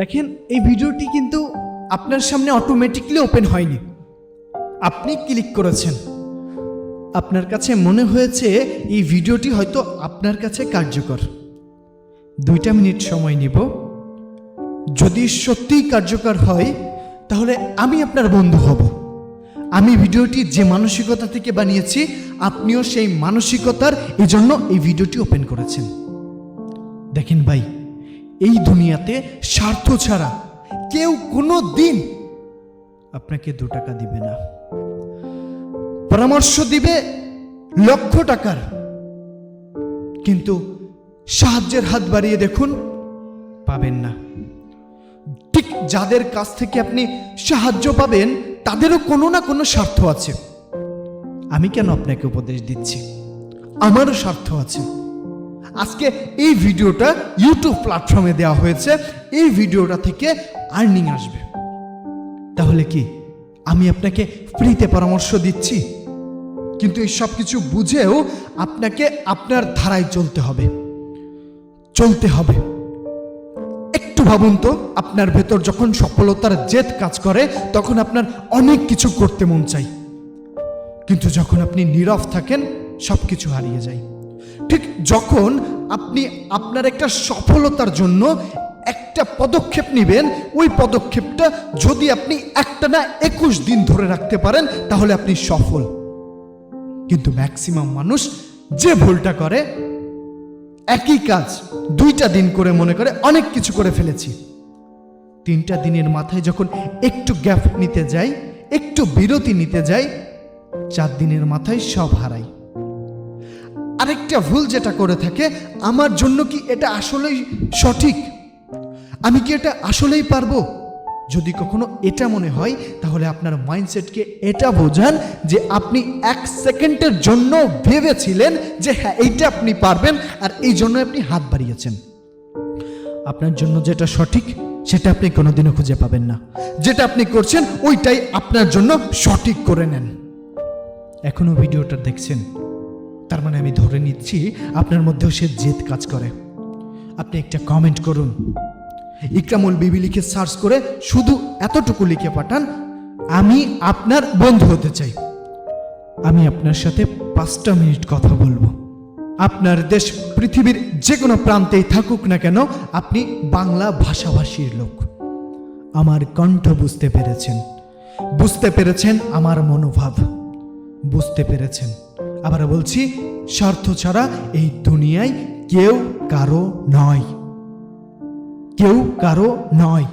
দেখেন, এই ভিডিওটি কিন্তু আপনার সামনে অটোমেটিকলি ওপেন হয়নি। আপনি ক্লিক করেছেন, আপনার কাছে মনে হয়েছে এই ভিডিওটি হয়তো আপনার কাছে কার্যকর। 2 মিনিট সময় নিব। যদি সত্যিই কার্যকর হয় তাহলে আমি আপনার বন্ধু হব। আমি ভিডিওটি যে মানসিকতা থেকে বানিয়েছি, আপনিও সেই মানসিকতার এজন্য এই ভিডিওটি ওপেন করেছেন। দেখেন ভাই, এই দুনিয়াতে স্বার্থ ছাড়া কেউ কোনো দিন আপনাকে 2 টাকা দিবে না। পরামর্শ দিবে লক্ষ টাকার, কিন্তু সাহায্যের হাত বাড়িয়ে দেখুন, পাবেন না। ঠিক যাদের কাছ থেকে আপনি সাহায্য পাবেন তাদেরও কোনো না কোনো স্বার্থ আছে। আমি কেন আপনাকে উপদেশ দিচ্ছি? আমারও স্বার্থ আছে। আজকে এই ভিডিওটা ইউটিউব প্ল্যাটফর্মে দেওয়া হয়েছে, এই ভিডিওটা থেকে আর্নিং আসবে। তাহলে কি আমি আপনাকে ফ্রিতে পরামর্শ দিচ্ছি? কিন্তু এই সব কিছু বুঝেও আপনাকে আপনার ধারায় চলতে হবে। একটু ভাবুন তো, আপনার ভেতর যখন সফলতার জেদ কাজ করে তখন আপনার অনেক কিছু করতে মন চায়, কিন্তু যখন আপনি নীরব থাকেন সব কিছু হারিয়ে যায়। ঠিক যখন আপনি আপনার একটা সফলতার জন্য একটা পদক্ষেপ নেবেন, ওই পদক্ষেপটা যদি আপনি একটানা 21 দিন ধরে রাখতে পারেন তাহলে আপনি সফল। কিন্তু ম্যাক্সিমাম মানুষ যে ভুলটা করে, একই কাজ 2টা দিন করে মনে করে অনেক কিছু করে ফেলেছি। 3টা দিনের মাথায় যখন একটু গ্যাপ নিতে যাই, একটু বিরতি নিতে যাই, 4 দিনের মাথায় সব হারাই। আরেকটা ভুল যেটা করে থাকে, আমার জন্য কি এটা আসলেই সঠিক? আমি কি এটা আসলেই পারবো? যদি কখনো এটা মনে হয় তাহলে আপনার মাইন্ডসেটকে এটা বোঝান যে আপনি 1 সেকেন্ডের জন্য ভেবেছিলেন যে হ্যাঁ এইটা আপনি পারবেন, আর এই জন্য আপনি হাত বাড়িয়েছেন। আপনার জন্য যেটা সঠিক সেটা আপনি কোনোদিনও খুঁজে পাবেন না। যেটা আপনি করছেন ওইটাই আপনার জন্য সঠিক করে নেন। এখনো ভিডিওটা দেখছেন, তার মানে আমি ধরে নিচ্ছি আপনার মধ্যেও সে জেদ কাজ করে। আপনি একটা কমেন্ট করুন, ইকরামুল বিবি লিখে সার্চ করে শুধু এতটুকু লিখে পাঠান, আমি আপনার বন্ধু হতে চাই। আমি আপনার সাথে 5টা মিনিট কথা বলবো। আপনার দেশ পৃথিবীর যে কোনো প্রান্তেই থাকুক না কেন, আপনি বাংলা ভাষাভাষীর লোক। আমার কণ্ঠ বুঝতে পেরেছেন আমার মনোভাব বুঝতে পেরেছেন। আবার বলছি, স্বার্থ ছাড়া এই দুনিয়ায় কেউ কারো নয়।